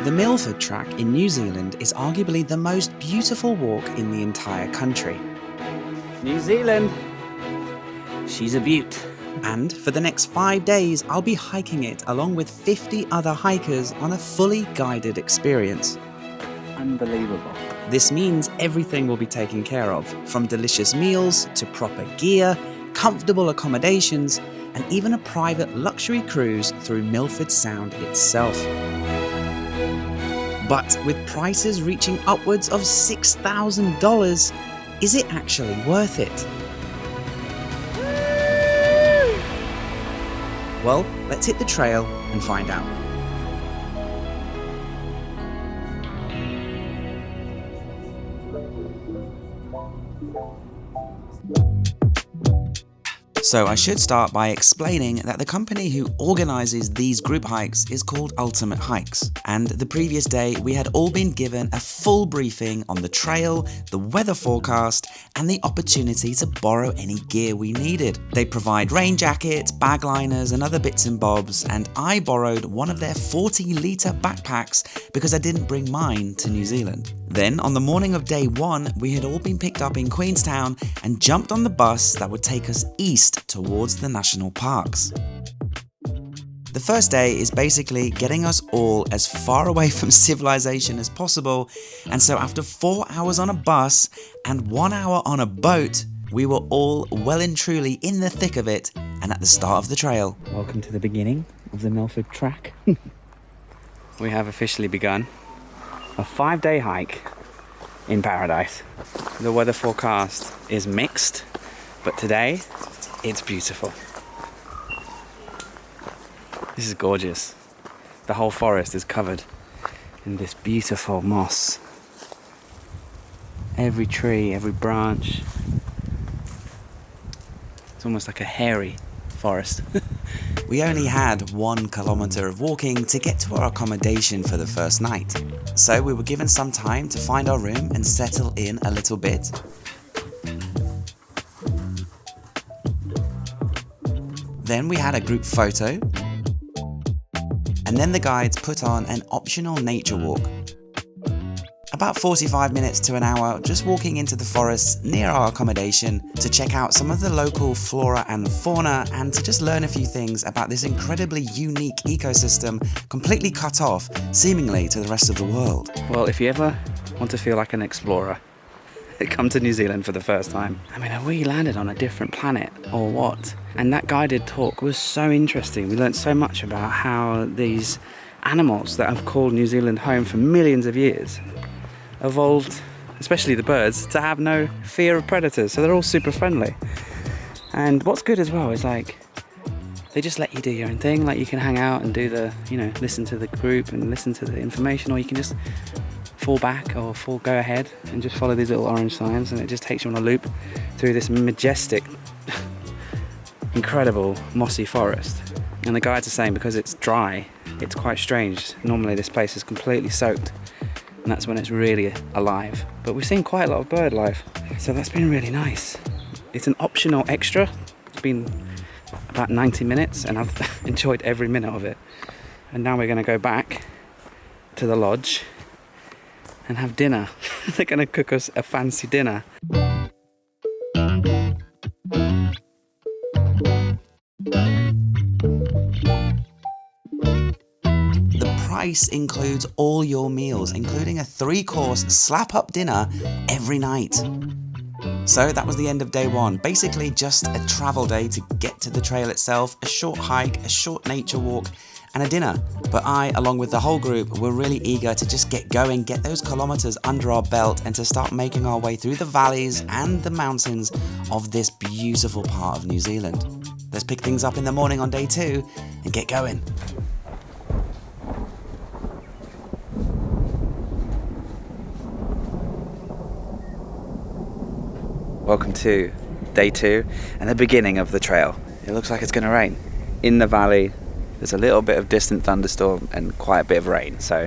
The Milford Track in New Zealand is arguably the most beautiful walk in the entire country. New Zealand, she's a beaut. And for the next 5 days, I'll be hiking it along with 50 other hikers on a fully guided experience. Unbelievable. This means everything will be taken care of, from delicious meals to proper gear, comfortable accommodations, and even a private luxury cruise through Milford Sound itself. But with prices reaching upwards of $6,000, is it actually worth it? Well, let's hit the trail and find out. So I should start by explaining that the company who organises these group hikes is called Ultimate Hikes, and the previous day we had all been given a full briefing on the trail, the weather forecast, and the opportunity to borrow any gear we needed. They provide rain jackets, bag liners, and other bits and bobs, and I borrowed one of their 40-litre backpacks because I didn't bring mine to New Zealand. Then, on the morning of day one, we had all been picked up in Queenstown and jumped on the bus that would take us east towards the national parks. The first day is basically getting us all as far away from civilization as possible, and so after 4 hours on a bus and 1 hour on a boat, we were all well and truly in the thick of it and at the start of the trail. Welcome to the beginning of the Milford Track. We have officially begun a 5-day hike in paradise. The weather forecast is mixed, but today it's beautiful. This is gorgeous. The whole forest is covered in this beautiful moss. Every tree, every branch. It's almost like a hairy forest. We only had 1 kilometre of walking to get to our accommodation for the first night, so we were given some time to find our room and settle in a little bit. Then we had a group photo, and then the guides put on an optional nature walk. About 45 minutes to an hour just walking into the forest near our accommodation to check out some of the local flora and fauna and to just learn a few things about this incredibly unique ecosystem completely cut off, seemingly, to the rest of the world. Well, if you ever want to feel like an explorer, come to New Zealand for the first time. I mean, have we landed on a different planet or what? And that guided talk was so interesting. We learned so much about how these animals that have called New Zealand home for millions of years evolved, especially the birds, to have no fear of predators. So they're all super friendly. And what's good as well is like, they just let you do your own thing. Like you can hang out and do the, listen to the group and listen to the information, or you can just fall back or go ahead and just follow these little orange signs, and it just takes you on a loop through this majestic, incredible mossy forest. And the guides are saying because it's dry, it's quite strange. Normally this place is completely soaked, and that's when it's really alive. But we've seen quite a lot of bird life, so that's been really nice. It's an optional extra. It's been about 90 minutes and I've enjoyed every minute of it. And now we're going to go back to the lodge and have dinner. They're going to cook us a fancy dinner. The price includes all your meals, including a 3-course slap-up dinner every night. So that was the end of day one. Basically just a travel day to get to the trail itself, a short hike, a short nature walk, and a dinner. But I, along with the whole group, were really eager to just get going, get those kilometers under our belt, and to start making our way through the valleys and the mountains of this beautiful part of New Zealand. Let's pick things up in the morning on day 2 and get going. Welcome to day 2 and the beginning of the trail. It looks like it's going to rain. In the valley, there's a little bit of distant thunderstorm and quite a bit of rain. So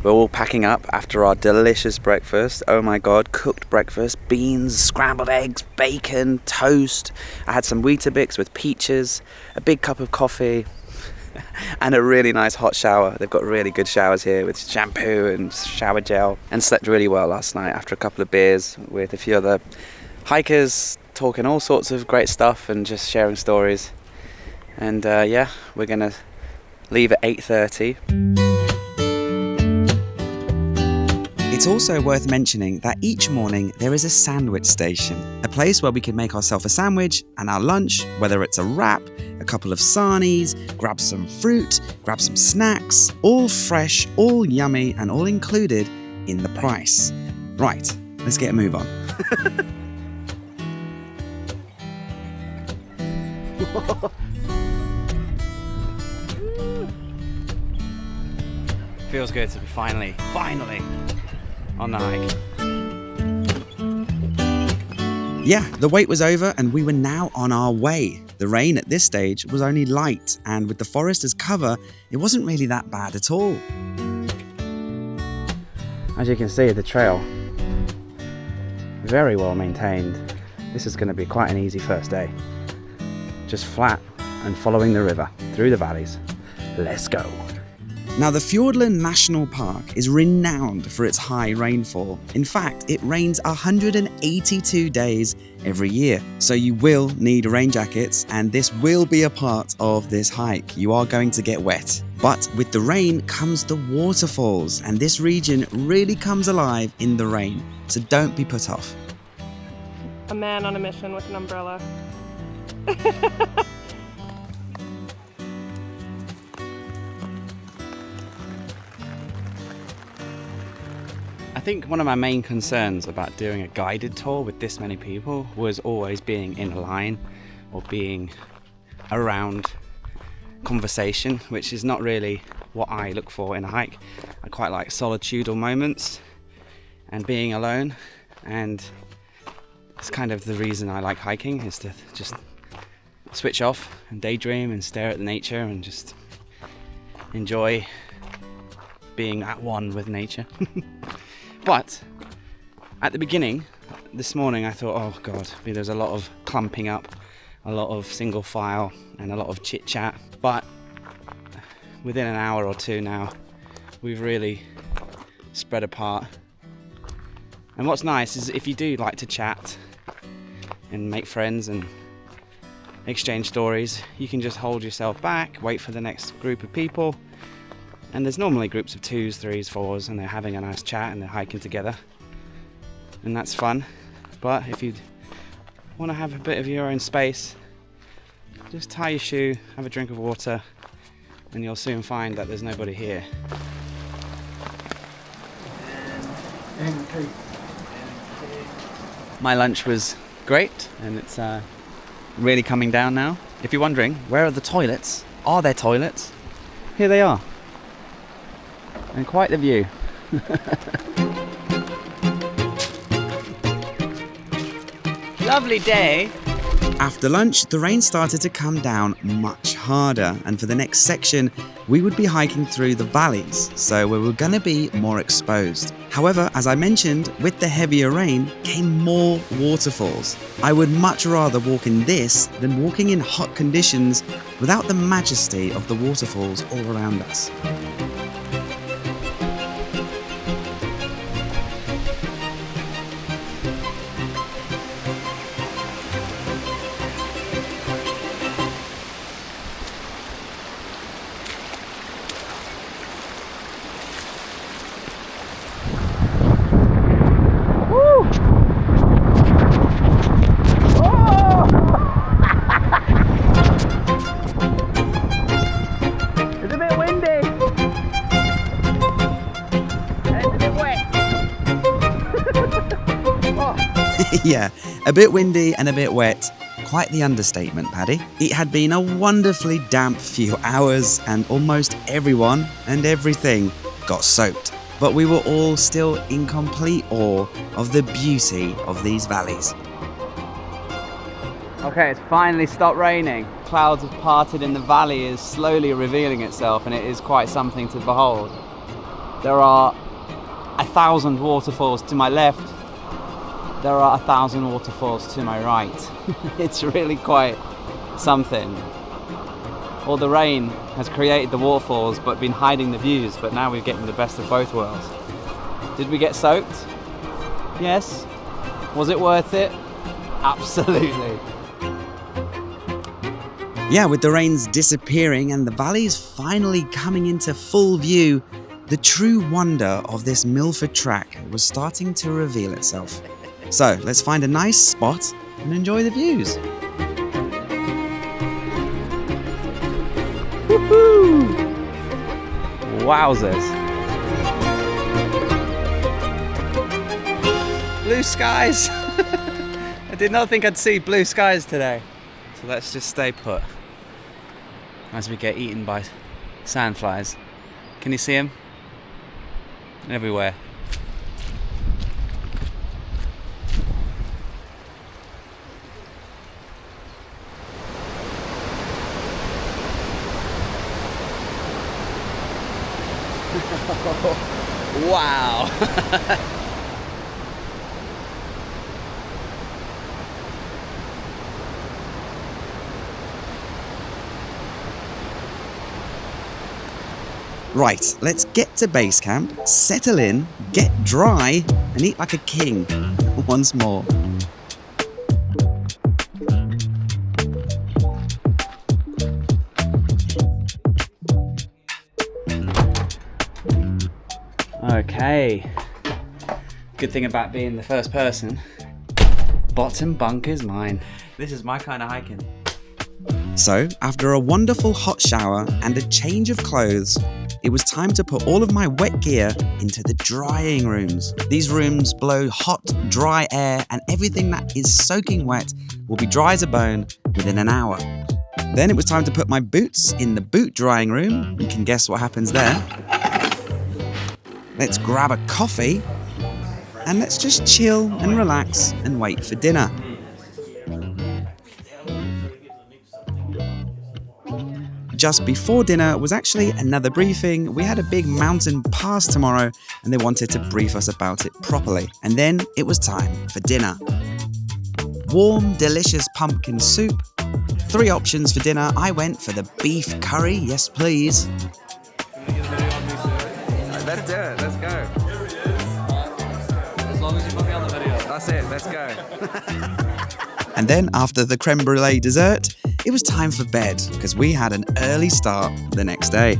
we're all packing up after our delicious breakfast. Oh my God, cooked breakfast, beans, scrambled eggs, bacon, toast. I had some Weetabix with peaches, a big cup of coffee. and a really nice hot shower. They've got really good showers here with shampoo and shower gel, and slept really well last night after a couple of beers with a few other hikers, talking all sorts of great stuff and just sharing stories. And yeah, we're gonna leave at 8:30. It's also worth mentioning that each morning there is a sandwich station, a place where we can make ourselves a sandwich and our lunch, whether it's a wrap, a couple of sarnies, grab some fruit, grab some snacks, all fresh, all yummy, and all included in the price. Right, let's get a move on. Feels good to be finally on the hike. Yeah, the wait was over and we were now on our way. The rain at this stage was only light, and with the forest as cover, it wasn't really that bad at all. As you can see, the trail, very well maintained. This is going to be quite an easy first day. Just flat and following the river through the valleys. Let's go. Now, the Fiordland National Park is renowned for its high rainfall. In fact, it rains 182 days every year. So you will need rain jackets, and this will be a part of this hike. You are going to get wet. But with the rain comes the waterfalls, and this region really comes alive in the rain. So don't be put off. A man on a mission with an umbrella. I think one of my main concerns about doing a guided tour with this many people was always being in a line or being around conversation, which is not really what I look for in a hike. I quite like solitudinal moments and being alone, and it's kind of the reason I like hiking, is to just switch off and daydream and stare at the nature and just enjoy being at one with nature. But at the beginning, this morning, I thought, oh God, there's a lot of clumping up, a lot of single file and a lot of chit chat. But within an hour or two now, we've really spread apart. And what's nice is if you do like to chat and make friends and exchange stories, you can just hold yourself back, wait for the next group of people. And there's normally groups of 2s, 3s, 4s, and they're having a nice chat and they're hiking together. And that's fun. But if you want to have a bit of your own space, just tie your shoe, have a drink of water, and you'll soon find that there's nobody here. My lunch was great, and it's really coming down now. If you're wondering, where are the toilets? Are there toilets? Here they are. And quite the view. Lovely day. After lunch, the rain started to come down much harder, and for the next section, we would be hiking through the valleys, so we were going to be more exposed. However, as I mentioned, with the heavier rain came more waterfalls. I would much rather walk in this than walking in hot conditions without the majesty of the waterfalls all around us. Yeah, a bit windy and a bit wet. Quite the understatement, Paddy. It had been a wonderfully damp few hours, and almost everyone and everything got soaked. But we were all still in complete awe of the beauty of these valleys. Okay, it's finally stopped raining. Clouds have parted and the valley is slowly revealing itself, and it is quite something to behold. There are 1,000 waterfalls to my left. There are 1,000 waterfalls to my right. It's really quite something. or the rain has created the waterfalls but been hiding the views, but now we're getting the best of both worlds. Did we get soaked? Yes. Was it worth it? Absolutely. Yeah, with the rains disappearing and the valleys finally coming into full view, the true wonder of this Milford Track was starting to reveal itself. So let's find a nice spot and enjoy the views. Woohoo! Wowzers. Blue skies! I did not think I'd see blue skies today. So let's just stay put as we get eaten by sandflies. Can you see them? Everywhere. Wow! Right, let's get to base camp, settle in, get dry, and eat like a king once more. Okay. Good thing about being the first person, bottom bunk is mine. This is my kind of hiking. So, after a wonderful hot shower and a change of clothes, it was time to put all of my wet gear into the drying rooms. These rooms blow hot, dry air, and everything that is soaking wet will be dry as a bone within an hour. Then it was time to put my boots in the boot drying room. You can guess what happens there. Let's grab a coffee and let's just chill and relax and wait for dinner. Just before dinner was actually another briefing. We had a big mountain pass tomorrow and they wanted to brief us about it properly. And then it was time for dinner. Warm, delicious pumpkin soup. 3 options for dinner. I went for the beef curry, yes please. Let's do it, let's go. As long as you put me on the video. That's it, let's go. And then after the creme brulee dessert, it was time for bed because we had an early start the next day.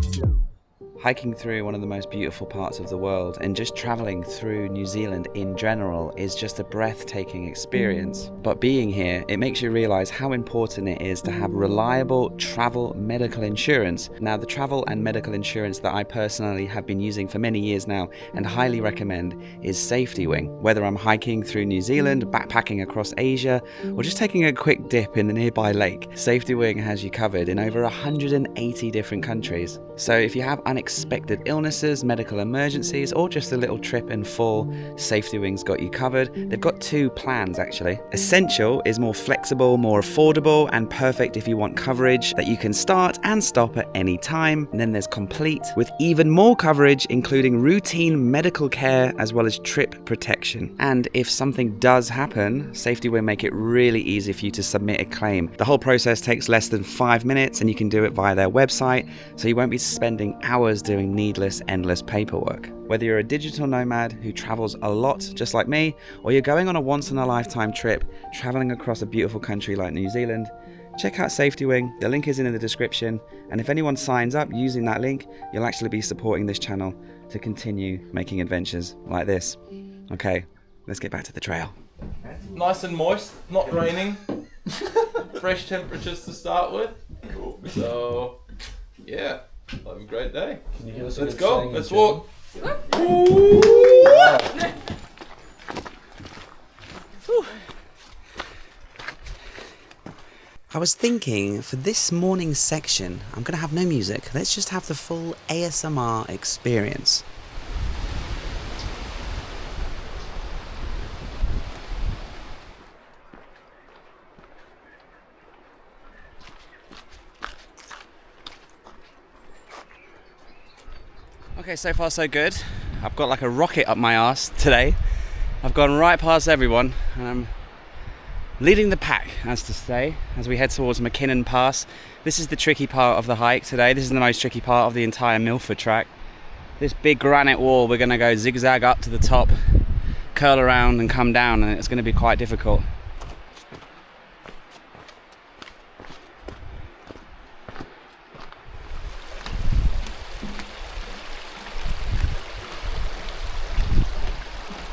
Hiking through one of the most beautiful parts of the world and just traveling through New Zealand in general is just a breathtaking experience. But being here, it makes you realize how important it is to have reliable travel medical insurance. Now, the travel and medical insurance that I personally have been using for many years now and highly recommend is Safety Wing. Whether I'm hiking through New Zealand, backpacking across Asia, or just taking a quick dip in the nearby lake, Safety Wing has you covered in over 180 different countries. So if you have unexpected illnesses, medical emergencies, or just a little trip and fall, Safety Wing's got you covered. They've got 2 plans actually. Essential is more flexible, more affordable, and perfect if you want coverage that you can start and stop at any time. And then there's Complete with even more coverage, including routine medical care as well as trip protection. And if something does happen, Safety Wing make it really easy for you to submit a claim. The whole process takes less than 5 minutes and you can do it via their website, so you won't be spending hours doing needless, endless paperwork. Whether you're a digital nomad who travels a lot just like me, or you're going on a once-in-a-lifetime trip traveling across a beautiful country like New Zealand, check out Safety Wing. The link is in the description, and if anyone signs up using that link, you'll actually be supporting this channel to continue making adventures like this. Okay, let's get back to the trail. Nice and moist, not raining. Fresh temperatures to start with. Cool. So, yeah, have a great day. Let's go. Let's walk. I was thinking for this morning's section, I'm going to have no music. Let's just have the full ASMR experience. Okay, so far so good. I've got like a rocket up my arse today. I've gone right past everyone and I'm Leading the pack, as to say, as we head towards McKinnon Pass. This is the tricky part of the hike today. This is the most tricky part of the entire Milford Track. This big granite wall, we're going to go zigzag up to the top, curl around and come down, and it's going to be quite difficult.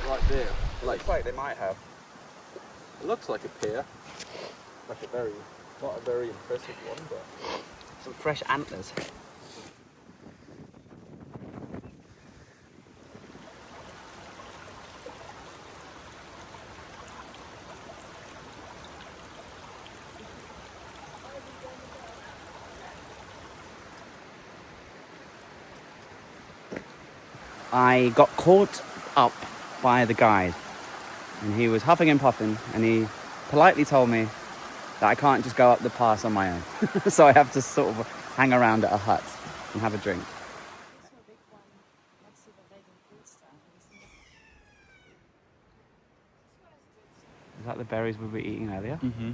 Right there. Looks like they might have. It looks like a pier. Like a very, not a very impressive one, but Some fresh antlers. I got caught up by the guide, and he was huffing and puffing, and he politely told me that I can't just go up the pass on my own. So I have to sort of hang around at a hut and have a drink. Is that the berries we were eating earlier? mm-hmm.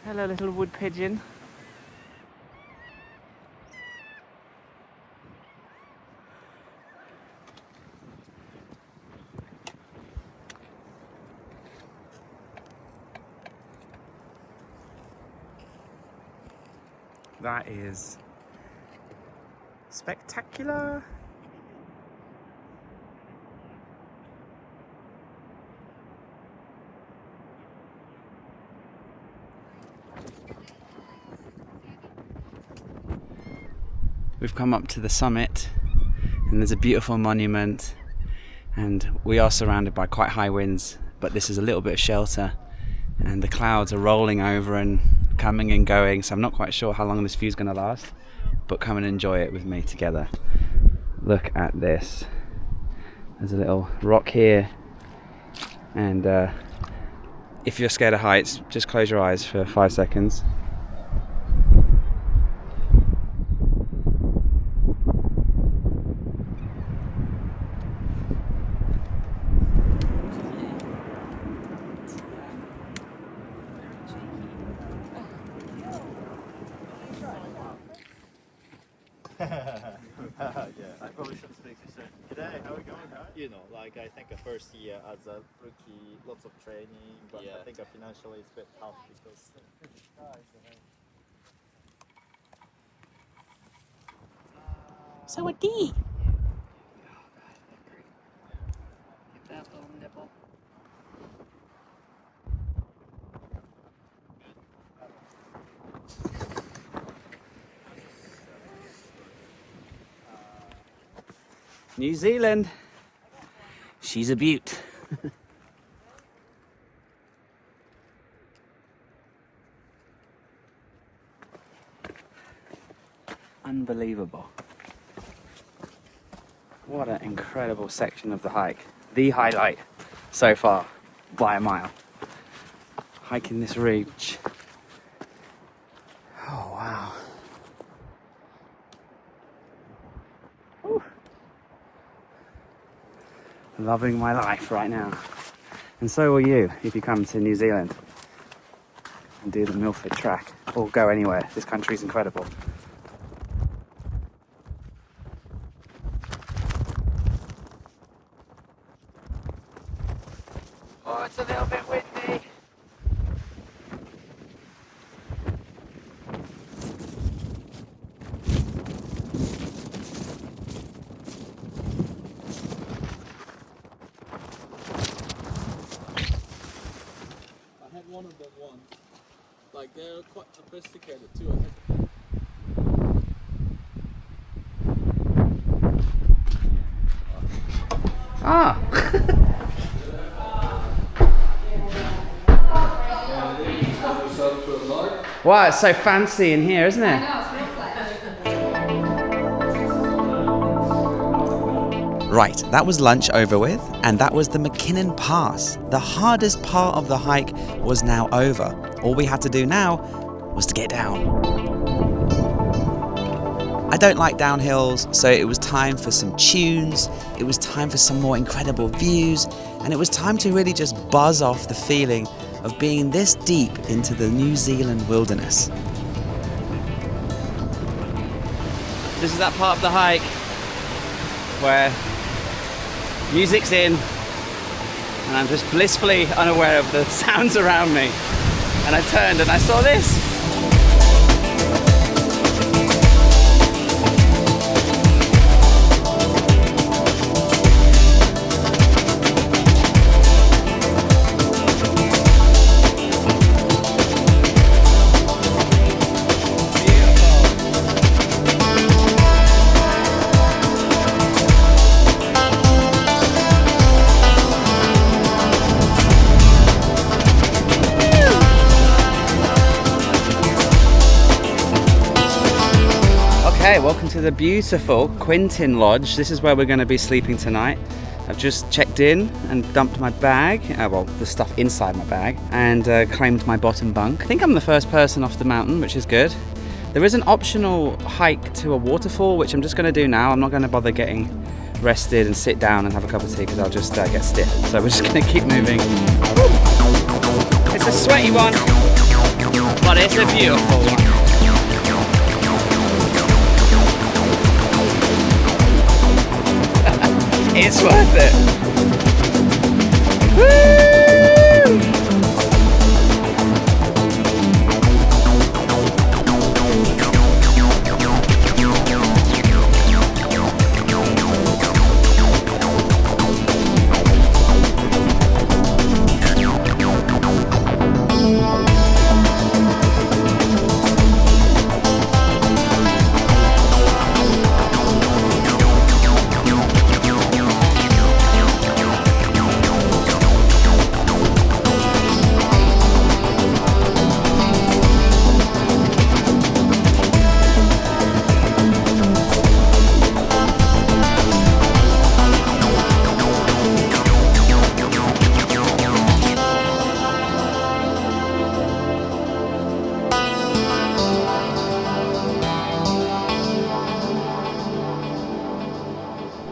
Hello, little wood pigeon. That is spectacular. We've come up to the summit, and there's a beautiful monument, and we are surrounded by quite high winds, but this is a little bit of shelter, and the clouds are rolling over and coming and going, so I'm not quite sure how long this view's going to last, but come and enjoy it with me together. Look at this. There's a little rock here, and if you're scared of heights, just close your eyes for 5 seconds. Yeah, I probably shouldn't speak too soon. G'day, how are we going, guys? You know, like I think the first year as a rookie, lots of training, but I think financially it's a bit tough because. So a D. Get that little nipple. New Zealand. She's a beaut. Unbelievable. What an incredible section of the hike. The highlight so far by a mile. Hiking this ridge. Oh wow. Whew. Loving my life right now. And so will you if you come to New Zealand and do the Milford Track or go anywhere. This country's incredible. Oh, it's a little bit windy. I had one of them once. Like they're quite sophisticated too. I think. Ah! Wow, it's so fancy in here, isn't it? Right, that was lunch over with, and that was the McKinnon Pass. The hardest part of the hike was now over. All we had to do now was to get down. I don't like downhills, so it was time for some tunes, it was time for some more incredible views, and it was time to really just buzz off the feeling of being this deep into the New Zealand wilderness. This is that part of the hike where music's in and I'm just blissfully unaware of the sounds around me. And I turned and I saw this. Okay, welcome to the beautiful Quintin Lodge. This is where we're going to be sleeping tonight. I've just checked in and dumped my bag, well, the stuff inside my bag, and claimed my bottom bunk. I think I'm the first person off the mountain, which is good. There is an optional hike to a waterfall, which I'm just going to do now. I'm not going to bother getting rested and sit down and have a cup of tea because I'll just get stiff. So we're just going to keep moving. It's a sweaty one, but it's a beautiful one. It's worth it. Woo!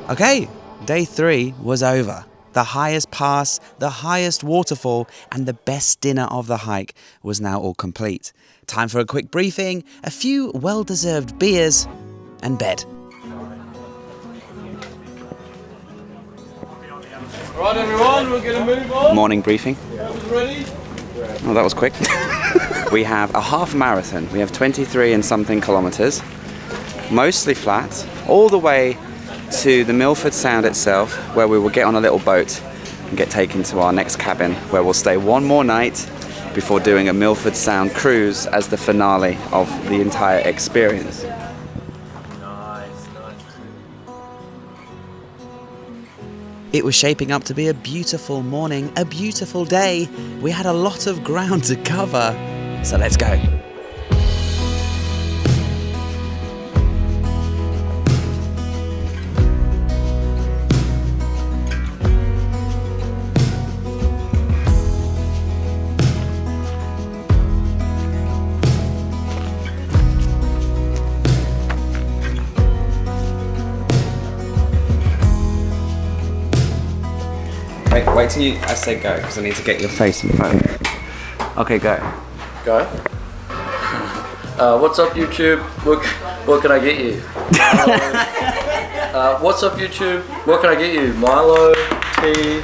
Okay, day 3 was over. The highest pass, the highest waterfall, and the best dinner of the hike was now all complete. Time for a quick briefing, a few well-deserved beers, and bed. Right, everyone, we're going to move on. Morning briefing. Ready? Oh, that was quick. We have a half marathon. We have 23 and something kilometers, mostly flat, all the way to the Milford Sound itself, where we will get on a little boat and get taken to our next cabin, where we'll stay one more night before doing a Milford Sound cruise as the finale of the entire experience. It was shaping up to be a beautiful morning, a beautiful day. We had a lot of ground to cover, so let's go. Wait till I say go, because I need to get your face in front. Okay, go. Go. What's up, YouTube? What can I get you? What's up, YouTube? What can I get you? Milo, tea.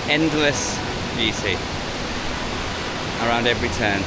Endless beauty around every turn.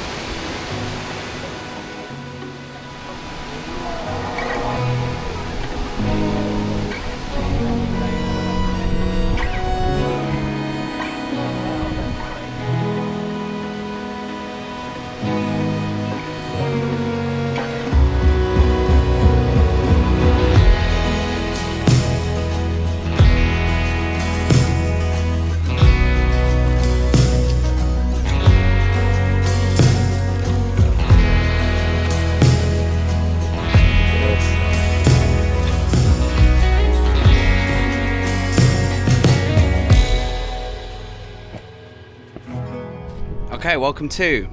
Okay, welcome to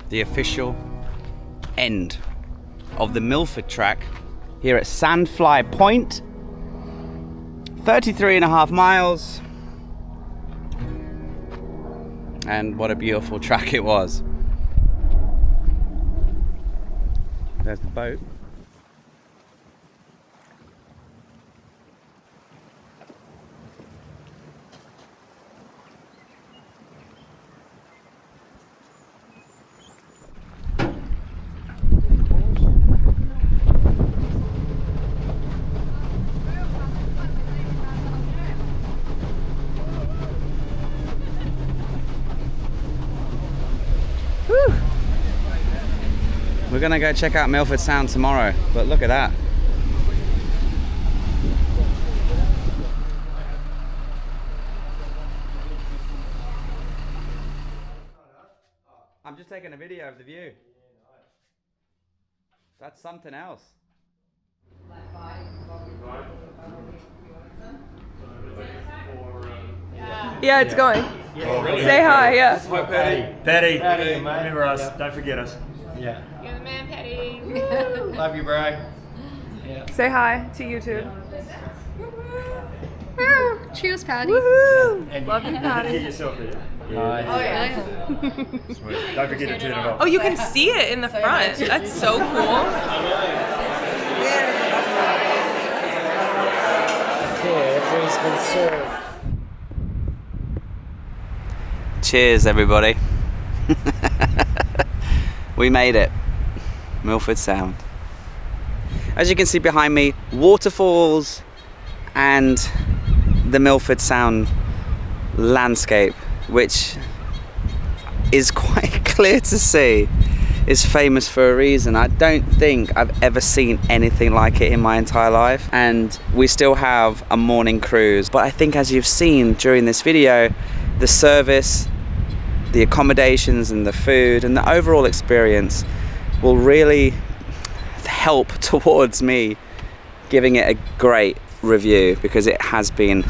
the official end of the Milford Track here at Sandfly Point. 33.5 miles. And what a beautiful track it was. There's the boat. We're gonna go check out Milford Sound tomorrow, but look at that. I'm just taking a video of the view. That's something else. Yeah, it's going. Oh, really? Say hi, yeah. Hi, Paddy. Paddy, remember us. Don't forget us. Yeah. You're the man, Paddy. Love you, bro. Yeah. Say hi to YouTube. Woo. Cheers, Paddy. And Love you, Paddy. Get yourself there. Oh, yeah. Sweet. Don't forget to turn it off. Oh, you can see it in the front. That's so cool. Everything's been served. Cheers, everybody. We made it. Milford Sound. As you can see behind me, waterfalls and the Milford Sound landscape, which is quite clear to see, is famous for a reason. I don't think I've ever seen anything like it in my entire life, and we still have a morning cruise. But I think, as you've seen during this video, the service, the accommodations and the food and the overall experience will really help towards me giving it a great review, because it has been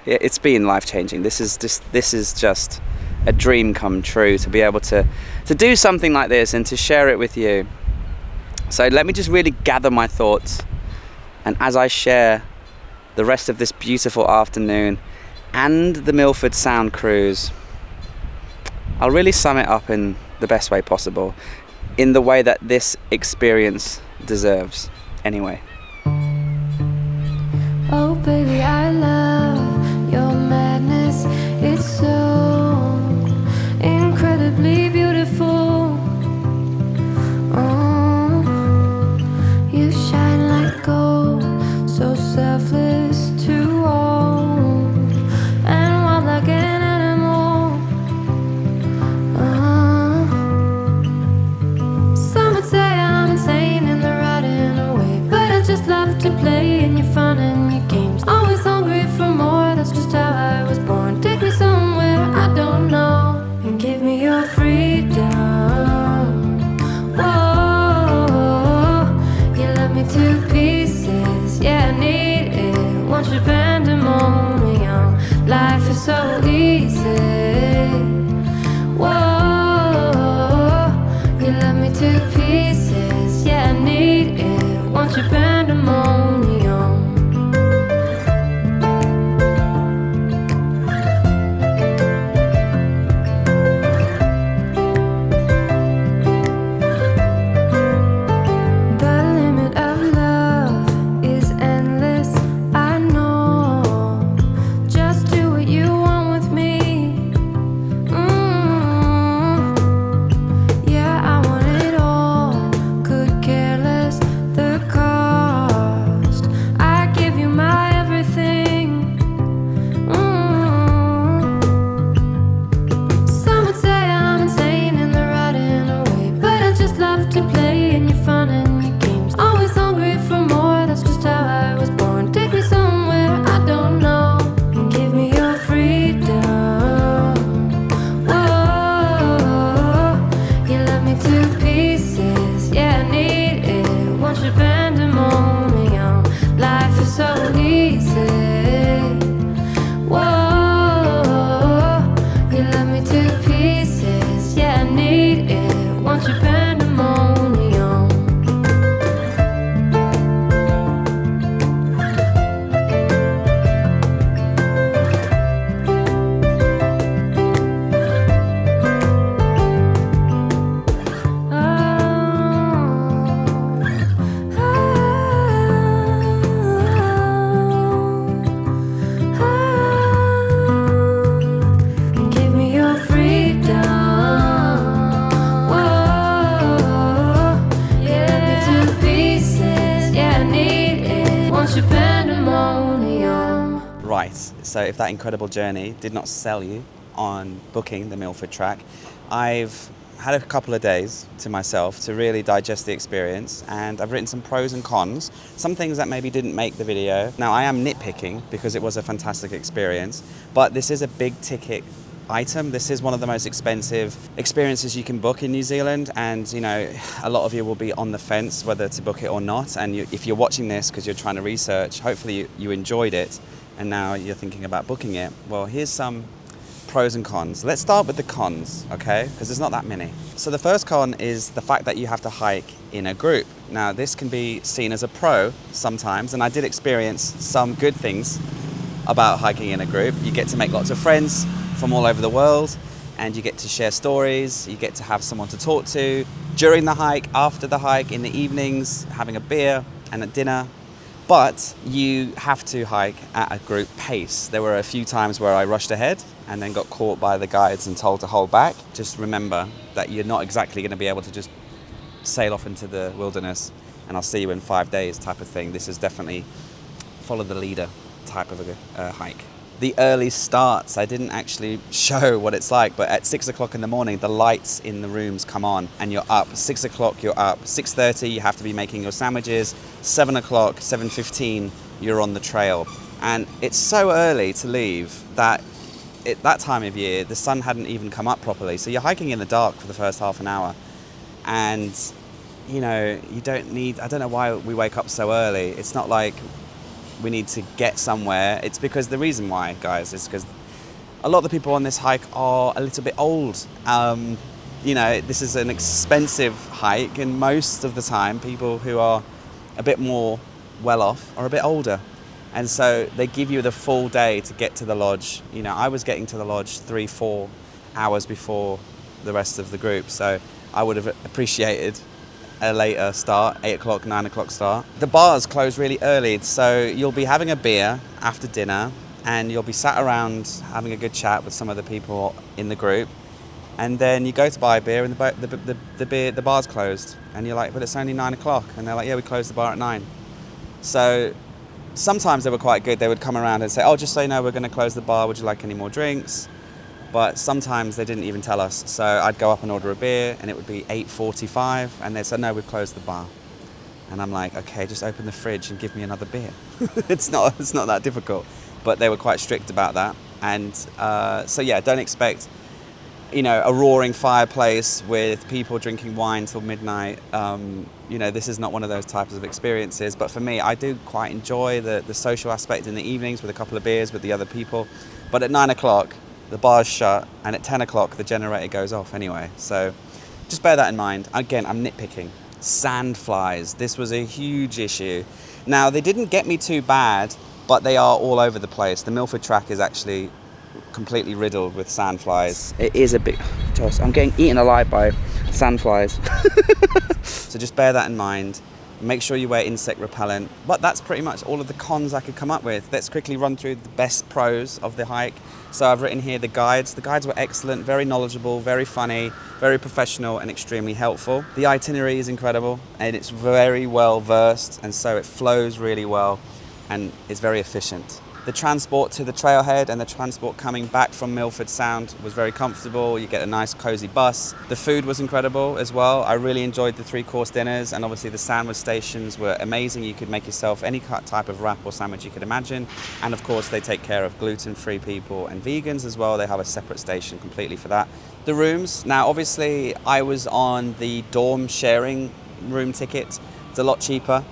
it's been life-changing. This is just a dream come true, to be able to do something like this and to share it with you. So let me just really gather my thoughts, and as I share the rest of this beautiful afternoon and the Milford Sound cruise, I'll really sum it up in the best way possible, in the way that this experience deserves. Anyway. Oh baby, I love your madness. It's so incredibly beautiful. Oh, you shine like gold, so selfless to all, and wild like an animal. Some would say I'm insane in the right in a way, but I just love to play in your fun and your games. Always hungry for more, that's just how I was born. Take me somewhere I don't know, and give me your freedom. Whoa, you love me to pieces, yeah I need it. Want your pandemonium, life is so easy. Whoa, you love me to pieces, yeah I need it. Want your pandemonium. The limit of love is endless, I know. Just do what you want with me. Yeah, I want it all. Could care less the cost. right. So if that incredible journey did not sell you on booking the Milford Track, I've had a couple of days to myself to really digest the experience, and I've written some pros and cons, some things that maybe didn't make the video. Now, I am nitpicking because it was a fantastic experience, but this is a big ticket item. This is one of the most expensive experiences you can book in New Zealand, and you know, a lot of you will be on the fence whether to book it or not, and if you're watching this because you're trying to research, hopefully you enjoyed it and now you're thinking about booking it. Well, here's some pros and cons. Let's start with the cons, okay? Because there's not that many. So the first con is the fact that you have to hike in a group. Now, this can be seen as a pro sometimes, and I did experience some good things about hiking in a group. You get to make lots of friends from all over the world, and you get to share stories, you get to have someone to talk to during the hike, after the hike, in the evenings, having a beer and a dinner. But you have to hike at a group pace. There were a few times where I rushed ahead and then got caught by the guides and told to hold back. Just remember that you're not exactly going to be able to just sail off into the wilderness and I'll see you in 5 days type of thing. This is definitely follow the leader type of a hike. The early starts, I didn't actually show what it's like, but at 6 o'clock in the morning, the lights in the rooms come on and you're up. 6 o'clock, you're up. 6:30, you have to be making your sandwiches. 7 o'clock, 7:15, you're on the trail. And it's so early to leave that at that time of year, the sun hadn't even come up properly. So you're hiking in the dark for the first half an hour. And, you know, you don't need, I don't know why we wake up so early. It's not like we need to get somewhere. It's because the reason why, guys, is because a lot of the people on this hike are a little bit old. You know, this is an expensive hike, and most of the time people who are a bit more well off are a bit older. And so they give you the full day to get to the lodge. You know, I was getting to the lodge 3-4 hours before the rest of the group, so I would have appreciated a later start, 8 o'clock, 9 o'clock start. The bars close really early, so you'll be having a beer after dinner and you'll be sat around having a good chat with some of the people in the group, and then you go to buy a beer and the bar's closed, and you're like, but it's only 9 o'clock, and they're like, yeah, we closed the bar at 9. So sometimes they were quite good. They would come around and say, oh, just so you know, we're going to close the bar, would you like any more drinks? But sometimes they didn't even tell us. So I'd go up and order a beer and it would be 8:45 and they'd say, no, we've closed the bar. And I'm like, okay, just open the fridge and give me another beer. It's not that difficult. But they were quite strict about that. And so yeah, don't expect, you know, a roaring fireplace with people drinking wine till midnight. You know, this is not one of those types of experiences. But for me, I do quite enjoy the social aspect in the evenings with a couple of beers with the other people. But at 9 o'clock, the bar's shut, and at 10 o'clock the generator goes off anyway. So just bear that in mind. Again, I'm nitpicking. Sandflies. This was a huge issue. Now, they didn't get me too bad, but they are all over the place. The Milford Track is actually completely riddled with sandflies. It is a bit... Joss, I'm getting eaten alive by sandflies. So just bear that in mind. Make sure you wear insect repellent. But that's pretty much all of the cons I could come up with. Let's quickly run through the best pros of the hike. So I've written here the guides. The guides were excellent, very knowledgeable, very funny, very professional and extremely helpful. The itinerary is incredible and it's very well versed, and so it flows really well and it's very efficient. The transport to the trailhead and the transport coming back from Milford Sound was very comfortable. You get a nice cozy bus. The food was incredible as well. I really enjoyed the 3-course dinners, and obviously the sandwich stations were amazing. You could make yourself any type of wrap or sandwich you could imagine. And of course they take care of gluten-free people and vegans as well. They have a separate station completely for that. The rooms, now obviously I was on the dorm sharing room ticket. It's a lot cheaper.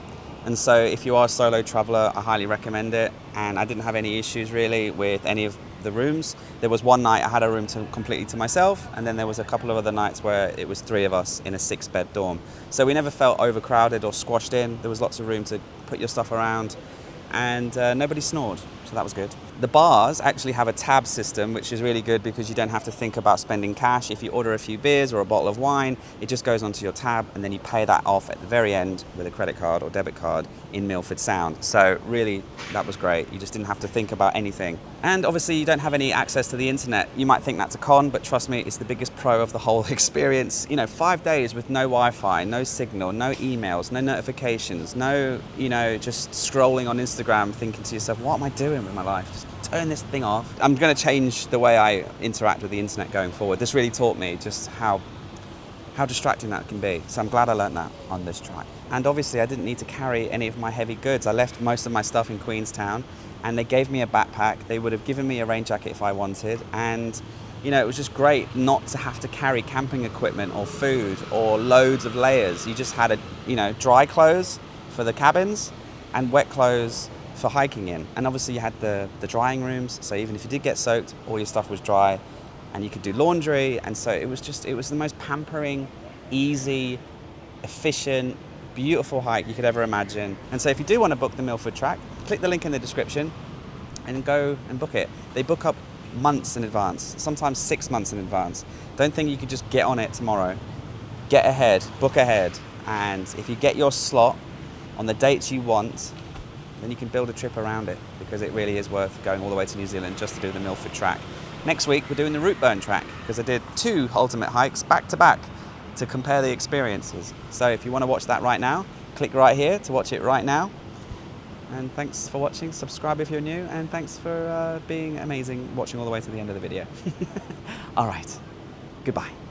And so if you are a solo traveller, I highly recommend it. And I didn't have any issues really with any of the rooms. There was one night I had a room completely to myself, and then there was a couple of other nights where it was 3 of us in a 6-bed dorm. So we never felt overcrowded or squashed in. There was lots of room to put your stuff around, and nobody snored, so that was good. The bars actually have a tab system, which is really good because you don't have to think about spending cash. If you order a few beers or a bottle of wine, it just goes onto your tab and then you pay that off at the very end with a credit card or debit card in Milford Sound. So really, that was great. You just didn't have to think about anything. And obviously you don't have any access to the internet. You might think that's a con, but trust me, it's the biggest pro of the whole experience. You know, 5 days with no Wi-Fi, no signal, no emails, no notifications, no, you know, just scrolling on Instagram thinking to yourself, what am I doing with my life? Just turn this thing off. I'm going to change the way I interact with the internet going forward. This really taught me just how distracting that can be. So I'm glad I learned that on this trip. And obviously I didn't need to carry any of my heavy goods. I left most of my stuff in Queenstown, and they gave me a backpack. They would have given me a rain jacket if I wanted. And you know, it was just great not to have to carry camping equipment or food or loads of layers. You just had dry clothes for the cabins and wet clothes for hiking in. And obviously you had the drying rooms, so even if you did get soaked, all your stuff was dry, and you could do laundry. And so it was the most pampering, easy, efficient, beautiful hike you could ever imagine. And so if you do want to book the Milford Track, click the link in the description and go and book it. They book up months in advance, sometimes 6 months in advance. Don't think you could just get on it tomorrow. Get ahead, book ahead, and if you get your slot on the dates you want, then you can build a trip around it, because it really is worth going all the way to New Zealand just to do the Milford Track. Next week we're doing the Routeburn Track, because I did 2 ultimate hikes back to back to compare the experiences. So if you want to watch that right now, click right here to watch it right now. And thanks for watching. Subscribe if you're new, and thanks for being amazing watching all the way to the end of the video. All right, goodbye.